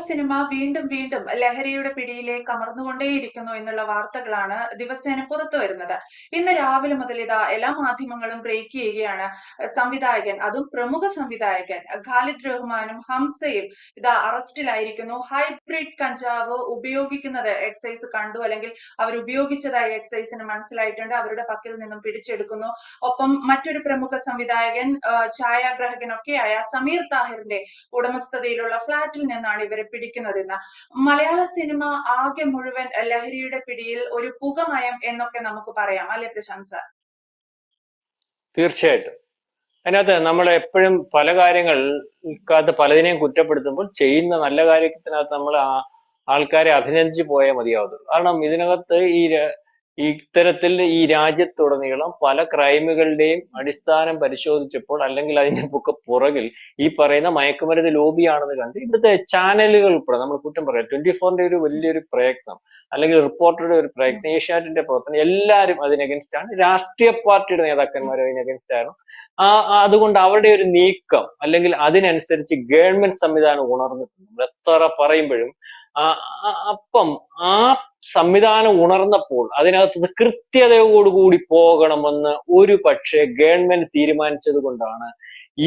Cinema വീണ്ടും വീണ്ടും ലഹരിയുടെ പിടിയിലേക്ക് അമർന്നുകൊണ്ടേയിരിക്കുന്നു എന്നുള്ള വാർത്തകളാണ് ദിവസേന പുറത്തു വരുന്നത്. ഇന്ന് രാവിലെ മുതൽ ഇതാ എല്ലാ മാധ്യമങ്ങളും ബ്രേക്ക് ചെയ്യുകയാണ്. സംവിധായകൻ, അതും പ്രമുഖ സംവിധായകൻ ഖാലിദ് റഹ്മാനും ഹംസയും ഇതാ അറസ്റ്റിലായിരിക്കുന്നു. ഹൈബ്രിഡ് കഞ്ചാവ് ഉപയോഗിക്കുന്നത് എക്സൈസ് കണ്ടു, അല്ലെങ്കിൽ അവർ ഉപയോഗിച്ചതായി എക്സൈസിന് മനസ്സിലായിട്ടുണ്ട്. അവരുടെ പക്കൽ നിന്നും പിടിച്ചെടുക്കുന്നു. ഒപ്പം മറ്റൊരു പ്രമുഖ സംവിധായകൻ, ഛായാഗ്രാഹകനൊക്കെയായ സമീർ താഹിറിന്റെ ഉടമസ്ഥതയിലുള്ള ഫ്ളാറ്റിൽ നിന്നാണ് ഇവരെ പിടിക്കുന്നതെന്ന്. മലയാള സിനിമ ആകെ മുഴുവൻ ലഹരിയുടെ പിടിയിൽ ഒരു പുകമയം എന്നൊക്കെ നമുക്ക് പറയാം, അല്ലെ പ്രശാന്ത് സാർ? തീർച്ചയായിട്ടും. അതിനകത്ത് നമ്മൾ എപ്പോഴും പല കാര്യങ്ങൾക്കകത്ത് പലതിനെയും കുറ്റപ്പെടുത്തുമ്പോൾ ചെയ്യുന്ന നല്ല കാര്യത്തിനകത്ത് നമ്മൾ ആൾക്കാരെ അഭിനന്ദിച്ചു പോയാൽ മതിയാവത്തുള്ളൂ. കാരണം ഇതിനകത്ത് ഇത്തരത്തിൽ ഈ രാജ്യത്തുടനീളം പല ക്രൈമുകളുടെയും അടിസ്ഥാനം പരിശോധിച്ചപ്പോൾ, അല്ലെങ്കിൽ അതിന്റെ ഒക്കെ പുറകിൽ ഈ പറയുന്ന മയക്കുമരുന്ന് ലോബിയാണെന്ന് കണ്ട് ഇവിടുത്തെ ചാനലുകൾ ഉൾപ്പെടെ നമ്മൾ കുറ്റം പറയാം. 24ന്റെ ഒരു വലിയൊരു പ്രയത്നം, അല്ലെങ്കിൽ റിപ്പോർട്ടറുടെ ഒരു പ്രയത്നം, ഏഷ്യാനെറ്റിന്റെ പ്രവർത്തനം, എല്ലാവരും അതിനഗൻസ്റ്റ് ആണ്. രാഷ്ട്രീയ പാർട്ടിയുടെ നേതാക്കന്മാരും അതിനഗൻസ്റ്റ് ആണ്. അതുകൊണ്ട് അവരുടെ ഒരു നീക്കം, അല്ലെങ്കിൽ അതിനനുസരിച്ച് ഗവൺമെന്റ് സംവിധാനം ഉണർന്നിട്ടുണ്ട്. നമ്മൾ എത്ര പറയുമ്പോഴും അപ്പം ആ സംവിധാനം ഉണർന്നപ്പോൾ അതിനകത്ത് കൃത്യതയോടുകൂടി പോകണമെന്ന് ഒരു പക്ഷേ ഗവൺമെന്റ് തീരുമാനിച്ചത് കൊണ്ടാണ്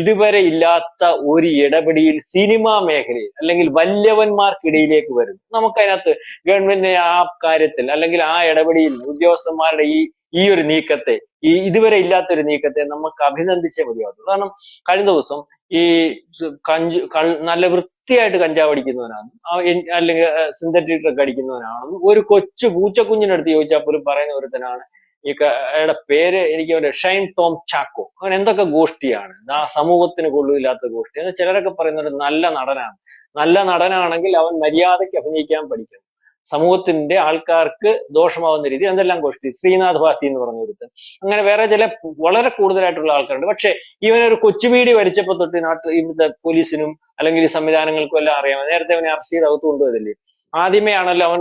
ഇതുവരെ ഇല്ലാത്ത ഒരു ഇടപെടിയിൽ സിനിമാ മേഖലയിൽ, അല്ലെങ്കിൽ വല്യവന്മാർക്കിടയിലേക്ക് വരുന്നു. നമുക്കതിനകത്ത് ഗവൺമെന്റിന്റെ ആ കാര്യത്തിൽ, അല്ലെങ്കിൽ ആ ഇടപെടിയിൽ ഉദ്യോഗസ്ഥന്മാരുടെ ഈ ഒരു നീക്കത്തെ, ഇതുവരെ ഇല്ലാത്തൊരു നീക്കത്തെ നമുക്ക് അഭിനന്ദിച്ചേ മതിയാവത്തുള്ളൂ. കാരണം കഴിഞ്ഞ ദിവസം ഈ നല്ല വൃത്തിയായിട്ട് കഞ്ചാവ് അടിക്കുന്നവനാണ്, അല്ലെങ്കിൽ സിന്തറ്റിക് ഡ്രഗ് അടിക്കുന്നവനാണെന്ന് ഒരു കൊച്ചു പൂച്ചക്കുഞ്ഞിനടുത്ത് ചോദിച്ചാൽ പോലും പറയുന്ന ഒരുത്തനാണ് അയാളുടെ പേര് എനിക്ക് ഷൈൻ ടോം ചാക്കോ. അവൻ എന്തൊക്കെ ഗോഷ്ടിയാണ്, ആ സമൂഹത്തിന് കൊള്ളില്ലാത്ത ഗോഷ്ടി എന്ന് ചിലരൊക്കെ പറയുന്നത്. നല്ല നടനാണ്. നല്ല നടനാണെങ്കിൽ അവൻ മര്യാദയ്ക്ക് അഭിനയിക്കാൻ പഠിക്കണം. സമൂഹത്തിന്റെ ആൾക്കാർക്ക് ദോഷമാവുന്ന രീതി എന്തെല്ലാം ഗോഷ്ടി. ശ്രീനാഥ് ഭാസി എന്ന് പറഞ്ഞ ഒരുത്തൻ, അങ്ങനെ വേറെ ചില വളരെ കൂടുതലായിട്ടുള്ള ആൾക്കാരുണ്ട്. പക്ഷെ ഇവനൊരു കൊച്ചുവീടി വലിച്ചപ്പോ തൊട്ട് ഇവിടുത്തെ പോലീസിനും അല്ലെങ്കിൽ ഈ സംവിധാനങ്ങൾക്കും എല്ലാം അറിയാം. നേരത്തെ അവനെ അറസ്റ്റ് ചെയ്ത് അകത്ത് കൊണ്ടുപോയതല്ലേ. ആദ്യമേ ആണല്ലോ അവൻ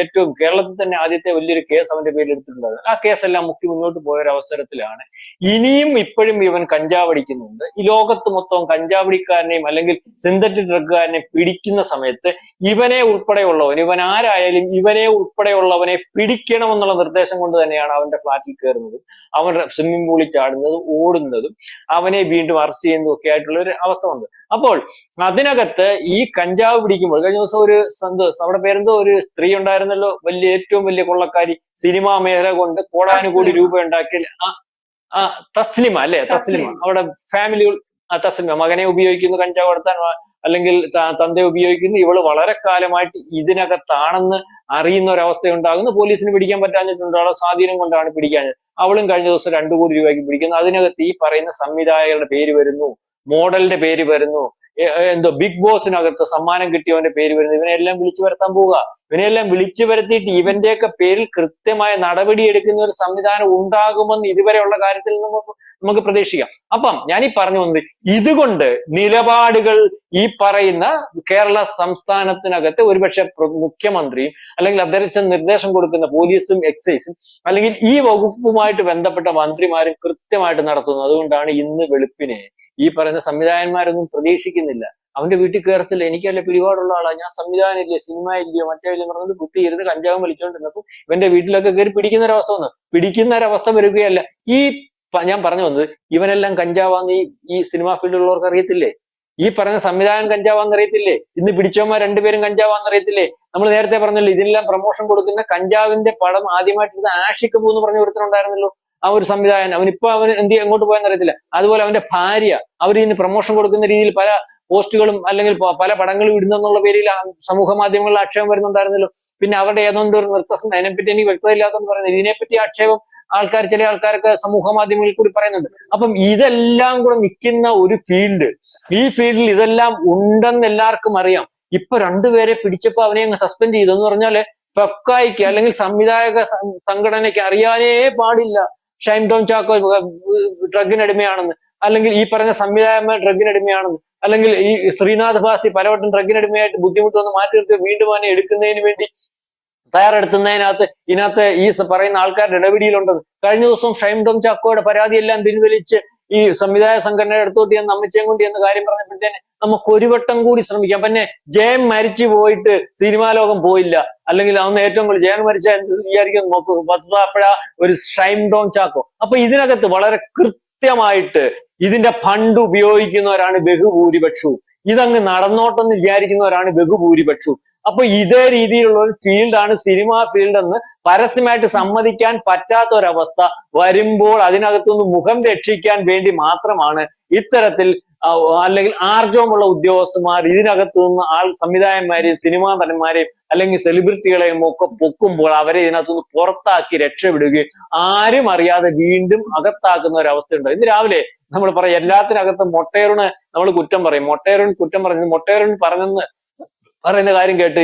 ഏറ്റവും കേരളത്തിൽ തന്നെ ആദ്യത്തെ വലിയൊരു കേസ് അവന്റെ പേരിൽ എടുത്തിട്ടുള്ളത്. ആ കേസെല്ലാം മുക്കി മുന്നോട്ട് പോയ ഒരു അവസരത്തിലാണ് ഇനിയും ഇപ്പോഴും ഇവൻ കഞ്ചാവ് അടിക്കുന്നുണ്ട്. ഈ ലോകത്ത് മൊത്തം കഞ്ചാവടിക്കാരനെയും അല്ലെങ്കിൽ സിന്തറ്റിക് ഡ്രഗുകാരനെ പിടിക്കുന്ന സമയത്ത് ഇവനെ ഉൾപ്പെടെയുള്ളവൻ, ഇവൻ ആരായാലും ഇവനെ ഉൾപ്പെടെയുള്ളവനെ പിടിക്കണമെന്നുള്ള നിർദ്ദേശം കൊണ്ട് തന്നെയാണ് അവന്റെ ഫ്ളാറ്റിൽ കയറുന്നതും അവൻ സ്വിമ്മിംഗ് പൂളിൽ ചാടുന്നതും ഓടുന്നതും അവനെ വീണ്ടും അറസ്റ്റ് ചെയ്യുന്നതും ഒക്കെ ആയിട്ടുള്ള ഒരു അവസ്ഥ ഉണ്ട്. അപ്പോൾ അതിനകത്ത് ഈ കഞ്ചാവ് പിടിക്കുമ്പോൾ, കഴിഞ്ഞ ദിവസം ഒരു അവിടെ പേരെന്തോ ഒരു സ്ത്രീ ഉണ്ടായിരുന്നല്ലോ, ഏറ്റവും വലിയ കൊള്ളക്കാരി, സിനിമാ മേഖല കൊണ്ട് കോടാനുകോടി രൂപ ഉണ്ടാക്കിയ തസ്ലിമ അല്ലെ, തസ്ലിമ. അവിടെ ഫാമിലി തസ്ലിമ മകനെ ഉപയോഗിക്കുന്നു കഞ്ചാവ് കടത്താൻ, അല്ലെങ്കിൽ തന്തയെ ഉപയോഗിക്കുന്നു. ഇവള് വളരെ കാലമായിട്ട് ഇതിനകത്താണെന്ന് അറിയുന്ന ഒരവസ്ഥ ഉണ്ടാകുന്നു. പോലീസിന് പിടിക്കാൻ പറ്റാഞ്ഞിട്ടുണ്ട്, അവളെ സ്വാധീനം കൊണ്ടാണ് പിടിക്കാഞ്ഞത്. അവളും കഴിഞ്ഞ ദിവസം 2 കോടി രൂപയ്ക്ക് പിടിക്കുന്നു. അതിനകത്ത് ഈ പറയുന്ന സംവിധായകരുടെ പേര് വരുന്നു, മോഡലിന്റെ പേര് വരുന്നു, എന്തോ ബിഗ് ബോസിനകത്ത് സമ്മാനം കിട്ടിയവന്റെ പേര് വരുന്നു. ഇവനെല്ലാം വിളിച്ചു വരുത്താൻ പോവുക. ഇവനെല്ലാം വിളിച്ചു വരുത്തിയിട്ട് ഇവന്റെയൊക്കെ പേരിൽ കൃത്യമായ നടപടി എടുക്കുന്ന ഒരു സംവിധാനം ഉണ്ടാകുമെന്ന് ഇതുവരെയുള്ള കാര്യത്തിൽ നമുക്ക് പ്രതീക്ഷിക്കാം. അപ്പം ഞാൻ ഈ പറഞ്ഞു വന്നത്, ഇതുകൊണ്ട് നിലപാടുകൾ ഈ പറയുന്ന കേരള സംസ്ഥാനത്തിനകത്ത് ഒരുപക്ഷെ മുഖ്യമന്ത്രിയും, അല്ലെങ്കിൽ അദ്ദേഹത്തിന് നിർദ്ദേശം കൊടുക്കുന്ന പോലീസും എക്സൈസും, അല്ലെങ്കിൽ ഈ വകുപ്പുമായിട്ട് ബന്ധപ്പെട്ട മന്ത്രിമാരും കൃത്യമായിട്ട് നടത്തുന്നു. അതുകൊണ്ടാണ് ഇന്ന് വെളുപ്പിനെ ഈ പറയുന്ന സംവിധായകന്മാരൊന്നും പ്രതീക്ഷിക്കുന്നില്ല. അവന്റെ വീട്ടിൽ കയറത്തില്ല. എനിക്കല്ല പിടിപാടുള്ള ആളാ, ഞാൻ സംവിധാനം ഇല്ലയോ, സിനിമ ഇല്ലയോ, മറ്റേ പറഞ്ഞത് കുത്തി ഇരുന്ന് കഞ്ചാവും വലിച്ചുകൊണ്ടിരുന്നപ്പോൾ ഇവന്റെ വീട്ടിലൊക്കെ കയറി പിടിക്കുന്ന ഒരവസ്ഥ വന്നു. പിടിക്കുന്ന ഒരവസ്ഥ വരികയല്ല, ഞാൻ പറഞ്ഞു വന്നത്, ഇവനെല്ലാം കഞ്ചാവാന്ന് ഈ സിനിമാ ഫീൽഡിലുള്ളവർക്ക് അറിയത്തില്ലേ? ഈ പറയുന്ന സംവിധാനം കഞ്ചാവാന്ന് അറിയത്തില്ലേ? ഇന്ന് പിടിച്ചവന്മാർ 2 പേരും കഞ്ചാവാന്ന് അറിയത്തില്ലേ? നമ്മൾ നേരത്തെ പറഞ്ഞല്ലോ, ഇതിനെല്ലാം പ്രൊമോഷൻ കൊടുക്കുന്ന കഞ്ചാവിന്റെ പടം ആദ്യമായിട്ട് ആഷിക് കപൂർ എന്ന് പറഞ്ഞ ഒരുത്തനുണ്ടായിരുന്നല്ലോ, ആ ഒരു സംവിധായകൻ. അവൻ എങ്ങോട്ട് പോയെന്ന് അറിയത്തില്ല. അതുപോലെ അവന്റെ ഭാര്യ, അവർ ഇതിന് പ്രൊമോഷൻ കൊടുക്കുന്ന രീതിയിൽ പല പോസ്റ്റുകളും അല്ലെങ്കിൽ പല പടങ്ങളും ഇടുന്നെന്നുള്ള പേരിൽ സമൂഹ മാധ്യമങ്ങളിൽ ആക്ഷേപം വരുന്നുണ്ടായിരുന്നല്ലോ. പിന്നെ അവരുടെ ഏതൊന്നും ഒരു നൃത്തസം, അതിനെപ്പറ്റി എനിക്ക് വ്യക്തതയില്ലാത്തെന്ന് പറയുന്നത്. ഇതിനെപ്പറ്റി ആക്ഷേപം ചില ആൾക്കാരൊക്കെ സമൂഹ മാധ്യമങ്ങളിൽ കൂടി പറയുന്നുണ്ട്. അപ്പം ഇതെല്ലാം കൂടെ നിൽക്കുന്ന ഒരു ഫീൽഡ്, ഈ ഫീൽഡിൽ ഇതെല്ലാം ഉണ്ടെന്ന് എല്ലാവർക്കും അറിയാം. ഇപ്പൊ 2 പേരെ പിടിച്ചപ്പോ അവനെ അങ്ങ് സസ്പെൻഡ് ചെയ്തെന്ന് പറഞ്ഞാല് ഫെഫ്കായ്ക്ക് അല്ലെങ്കിൽ സംവിധായക സംഘടനയ്ക്ക് അറിയാനേ പാടില്ല ഷൈൻ ടോം ചാക്കോ ഡ്രഗിനടിമയാണെന്ന്, അല്ലെങ്കിൽ ഈ പറഞ്ഞ സംവിധായകന്മാർ ഡ്രഗിനടിമയാണെന്ന്, അല്ലെങ്കിൽ ഈ ശ്രീനാഥ് ഭാസി പലവട്ടം ഡ്രഗിനടിമയായിട്ട് ബുദ്ധിമുട്ട് വന്ന് മാറ്റി നിർത്തി വീണ്ടും അവനെ എടുക്കുന്നതിന് വേണ്ടി ഇതിനകത്ത് ഈ പറയുന്ന ആൾക്കാരുടെ ഇടപെടിയിലുണ്ടെന്ന്. കഴിഞ്ഞ ദിവസം ഷൈൻ ടോം ചാക്കോയുടെ പരാതിയെല്ലാം പിൻവലിച്ച് ഈ സമുദായ സംഘടനയുടെ അടുത്തോട്ട് ചെന്ന് അമ്മച്ചിയും കൊണ്ട് എന്ന കാര്യം പറഞ്ഞപ്പോഴത്തേന് നമുക്ക് ഒരു വട്ടം കൂടി ശ്രമിക്കാം. പിന്നെ ജയൻ മരിച്ചു പോയിട്ട് സിനിമാ ലോകം പോയില്ല, അല്ലെങ്കിൽ അന്ന് ഏറ്റവും കൂടുതൽ ജയൻ മരിച്ച എന്ത് വിചാരിക്കും നോക്കൂ, അപ്പോഴാ ഒരു ഷൈൻ ഡോൺ ചാക്കോ. അപ്പൊ ഇതിനകത്ത് വളരെ കൃത്യമായിട്ട് ഇതിന്റെ ഫണ്ട് ഉപയോഗിക്കുന്നവരാണ് ബഹുഭൂരിപക്ഷവും. ഇതങ്ങ് നടന്നോട്ടെന്ന് വിചാരിക്കുന്നവരാണ് ബഹുഭൂരിപക്ഷവും. അപ്പൊ ഇതേ രീതിയിലുള്ള ഒരു ഫീൽഡാണ് സിനിമാ ഫീൽഡ് എന്ന് പരസ്യമായിട്ട് സമ്മതിക്കാൻ പറ്റാത്ത ഒരവസ്ഥ വരുമ്പോൾ അതിനകത്തുനിന്ന് മുഖം രക്ഷിക്കാൻ വേണ്ടി മാത്രമാണ് ഇത്തരത്തിൽ അല്ലെങ്കിൽ ആർജവമുള്ള ഉദ്യോഗസ്ഥന്മാർ ഇതിനകത്തു നിന്ന് സംവിധായകന്മാരെയും സിനിമാ നടന്മാരെയും അല്ലെങ്കിൽ സെലിബ്രിറ്റികളെയും ഒക്കെ പൊക്കുമ്പോൾ അവരെ ഇതിനകത്തുനിന്ന് പുറത്താക്കി രക്ഷപ്പെടുകയും ആരും അറിയാതെ വീണ്ടും അകത്താക്കുന്ന ഒരു അവസ്ഥയുണ്ട്. ഇന്ന് രാവിലെ നമ്മൾ പറയും എല്ലാത്തിനകത്തും മൊട്ടേറിന് നമ്മൾ കുറ്റം പറയും. മൊട്ടേറിൻ കുറ്റം പറഞ്ഞത് മൊട്ടേറിൻ പറഞ്ഞെന്ന് പറയുന്ന കാര്യം കേട്ട്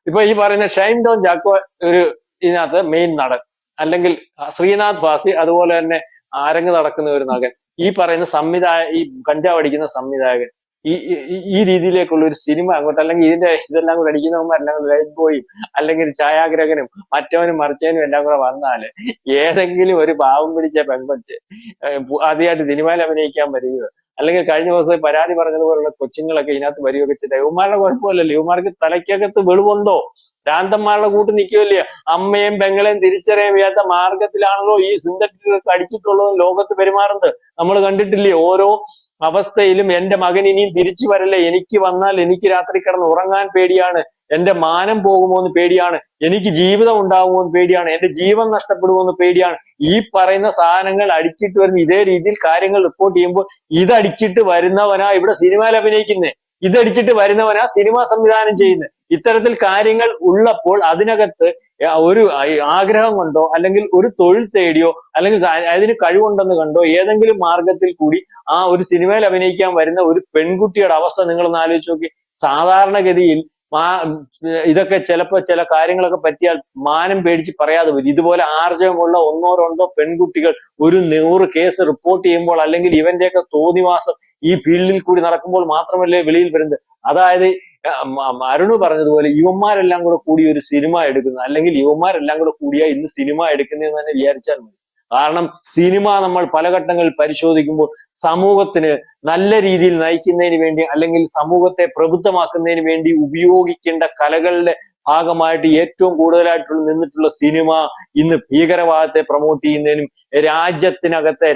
ഇപ്പൊ ഈ പറയുന്ന ഷൈൻ ഡോൺ ചാക്കോ ഒരു ഇതിനകത്ത് മെയിൻ നടൻ, അല്ലെങ്കിൽ ശ്രീനാഥ് ഭാസി അതുപോലെ തന്നെ അരങ്ങ് നടക്കുന്ന ഒരു നടൻ, ഈ പറയുന്ന ഈ കഞ്ചാവ് അടിക്കുന്ന സംവിധായകൻ, ഈ രീതിയിലേക്കുള്ള ഒരു സിനിമ അങ്ങോട്ട്, അല്ലെങ്കിൽ ഇതെല്ലാം കൂടെ അടിക്കുന്നവന്മാരെല്ലാം കൂടെ ലൈഫ് ബോയും അല്ലെങ്കിൽ ഛായാഗ്രഹകനും മറ്റവനും മറിച്ചവനും എല്ലാം കൂടെ വന്നാല് ഏതെങ്കിലും ഒരു പാവം പിടിച്ച പെങ്കൊച്ച് ആദ്യമായിട്ട് സിനിമയിൽ അഭിനയിക്കാൻ വരികയോ, അല്ലെങ്കിൽ കഴിഞ്ഞ ദിവസം പരാതി പറഞ്ഞതുപോലുള്ള കൊച്ചുങ്ങളൊക്കെ ഇതിനകത്ത് വരികയൊക്കെ ചെയ്ത ഇവന്മാരുടെ കുഴപ്പമില്ലല്ലോ. ഇവന്മാർക്ക് തലയ്ക്കകത്ത് വെളിവുണ്ടോ? ഭ്രാന്തന്മാരുടെ കൂട്ട് നിൽക്കുമല്ലേ? അമ്മയും പെങ്ങളെയും തിരിച്ചറിയാൻ വയ്യാത്ത മാർഗത്തിലാണല്ലോ ഈ സിന്തറ്റിക് അടിച്ചിട്ടുള്ളതും ലോകത്ത് പെരുമാറുന്നത്. നമ്മൾ കണ്ടിട്ടില്ലേ? ഓരോ അവസ്ഥയിലും എന്റെ മകൻ ഇനിയും തിരിച്ചു വരല്ലേ, എനിക്ക് വന്നാൽ എനിക്ക് രാത്രി കിടന്ന് ഉറങ്ങാൻ പേടിയാണ്, എന്റെ മാനം പോകുമോ എന്ന് പേടിയാണ്, എനിക്ക് ജീവിതം ഉണ്ടാകുമോ എന്ന് പേടിയാണ്, എന്റെ ജീവൻ നഷ്ടപ്പെടുമോ എന്ന് പേടിയാണ്. ഈ പറയുന്ന സാധനങ്ങൾ അടിച്ചിട്ട് വരുന്ന ഇതേ രീതിയിൽ കാര്യങ്ങൾ റിപ്പോർട്ട് ചെയ്യുമ്പോൾ ഇതടിച്ചിട്ട് വരുന്നവനാ ഇവിടെ സിനിമയിൽ അഭിനയിക്കുന്നത്, ഇതടിച്ചിട്ട് വരുന്നവനാ സിനിമ സംവിധാനം ചെയ്യുന്നത്. ഇത്തരത്തിൽ കാര്യങ്ങൾ ഉള്ളപ്പോൾ അതിനകത്ത് ഒരു ആഗ്രഹം കൊണ്ടോ അല്ലെങ്കിൽ ഒരു തൊഴിൽ തേടിയോ അല്ലെങ്കിൽ അതിന് കഴിവുണ്ടെന്ന് കണ്ടോ ഏതെങ്കിലും മാർഗത്തിൽ കൂടി ആ ഒരു സിനിമയിൽ അഭിനയിക്കാൻ വരുന്ന ഒരു പെൺകുട്ടിയുടെ അവസ്ഥ നിങ്ങളൊന്ന് ആലോചിച്ച് നോക്കി. സാധാരണഗതിയിൽ ഇതൊക്കെ ചിലപ്പോ ചില കാര്യങ്ങളൊക്കെ പറ്റിയാൽ മാനം പേടിച്ച് പറയാതെ വരും. ഇതുപോലെ ആർജവമുള്ള ഒന്നോ രണ്ടോ പെൺകുട്ടികൾ ഒരു 100 കേസ് റിപ്പോർട്ട് ചെയ്യുമ്പോൾ, അല്ലെങ്കിൽ ഇവന്റെയൊക്കെ തോന്നിവാസം ഈ ഫീൽഡിൽ കൂടി നടക്കുമ്പോൾ മാത്രമല്ലേ വെളിയിൽ വരുന്നത്. അതായത് അരുണ് പറഞ്ഞതുപോലെ യുവന്മാരെല്ലാം കൂടെ കൂടി ഒരു സിനിമ എടുക്കുന്നത്, അല്ലെങ്കിൽ യുവന്മാരെല്ലാം കൂടെ കൂടിയാ ഇന്ന് സിനിമ എടുക്കുന്നതെന്ന് തന്നെ വിചാരിച്ചാൽ മതി. കാരണം സിനിമ നമ്മൾ പല ഘട്ടങ്ങളിൽ പരിശോധിക്കുമ്പോൾ സമൂഹത്തിന് നല്ല രീതിയിൽ നയിക്കുന്നതിന് വേണ്ടി, അല്ലെങ്കിൽ സമൂഹത്തെ പ്രബുദ്ധമാക്കുന്നതിന് വേണ്ടി ഉപയോഗിക്കേണ്ട കലകളുടെ ഭാഗമായിട്ട് ഏറ്റവും കൂടുതലായിട്ടുള്ള നിന്നിട്ടുള്ള സിനിമ ഇന്ന് ഭീകരവാദത്തെ പ്രൊമോട്ട് ചെയ്യുന്നതിനും രാജ്യത്തിനകത്തെ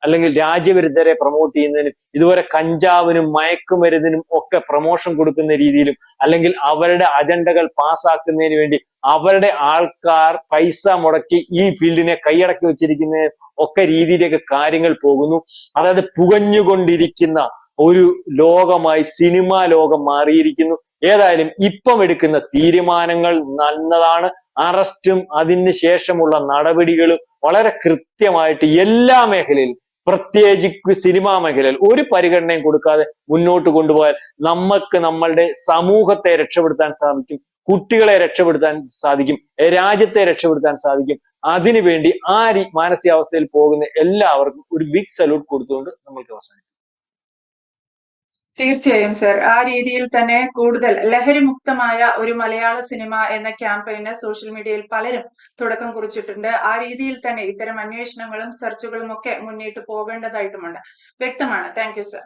അല്ലെങ്കിൽ രാജ്യവിരുദ്ധരെ പ്രൊമോട്ട് ചെയ്യുന്നതിനും ഇതുവരെ കഞ്ചാവിനും മയക്കുമരുന്നിനും ഒക്കെ പ്രൊമോഷൻ കൊടുക്കുന്ന രീതിയിലും, അല്ലെങ്കിൽ അവരുടെ അജണ്ടകൾ പാസ്സാക്കുന്നതിന് വേണ്ടി അവരുടെ ആൾക്കാർ പൈസ മുടക്കി ഈ ഫീൽഡിനെ കൈയടക്കി വെച്ചിരിക്കുന്ന ഒക്കെ രീതിയിലേക്ക് കാര്യങ്ങൾ പോകുന്നു. അതായത് പുകഞ്ഞുകൊണ്ടിരിക്കുന്ന ഒരു ലോകമായി സിനിമാ ലോകം മാറിയിരിക്കുന്നു. ഏതായാലും ഇപ്പം എടുക്കുന്ന തീരുമാനങ്ങൾ നല്ലതാണ്. അറസ്റ്റും അതിന് ശേഷമുള്ള നടപടികളും വളരെ കൃത്യമായിട്ട് എല്ലാ മേഖലയിലും, പ്രത്യേകിച്ച് സിനിമാ മേഖലയിൽ ഒരു പരിഗണനയും കൊടുക്കാതെ മുന്നോട്ട് കൊണ്ടുപോയാൽ നമുക്ക് നമ്മളുടെ സമൂഹത്തെ രക്ഷപ്പെടുത്താൻ സാധിക്കും, കുട്ടികളെ രക്ഷപ്പെടുത്താൻ സാധിക്കും, രാജ്യത്തെ രക്ഷപ്പെടുത്താൻ സാധിക്കും. അതിനുവേണ്ടി ആ മാനസികാവസ്ഥയിൽ പോകുന്ന എല്ലാവർക്കും ഒരു ബിഗ് സല്യൂട്ട് കൊടുത്തുകൊണ്ട് നമ്മൾക്ക് അവസാനിക്കും. തീർച്ചയായും സർ, ആ രീതിയിൽ തന്നെ കൂടുതൽ ലഹരിമുക്തമായ ഒരു മലയാള സിനിമ എന്ന ക്യാമ്പയിന് സോഷ്യൽ മീഡിയയിൽ പലരും തുടക്കം കുറിച്ചിട്ടുണ്ട്. ആ രീതിയിൽ തന്നെ ഇത്തരം അന്വേഷണങ്ങളും സെർച്ചുകളും ഒക്കെ മുന്നിട്ട് പോകേണ്ടതായിട്ടുമുണ്ട്. വ്യക്തമാണ്. Thank you sir.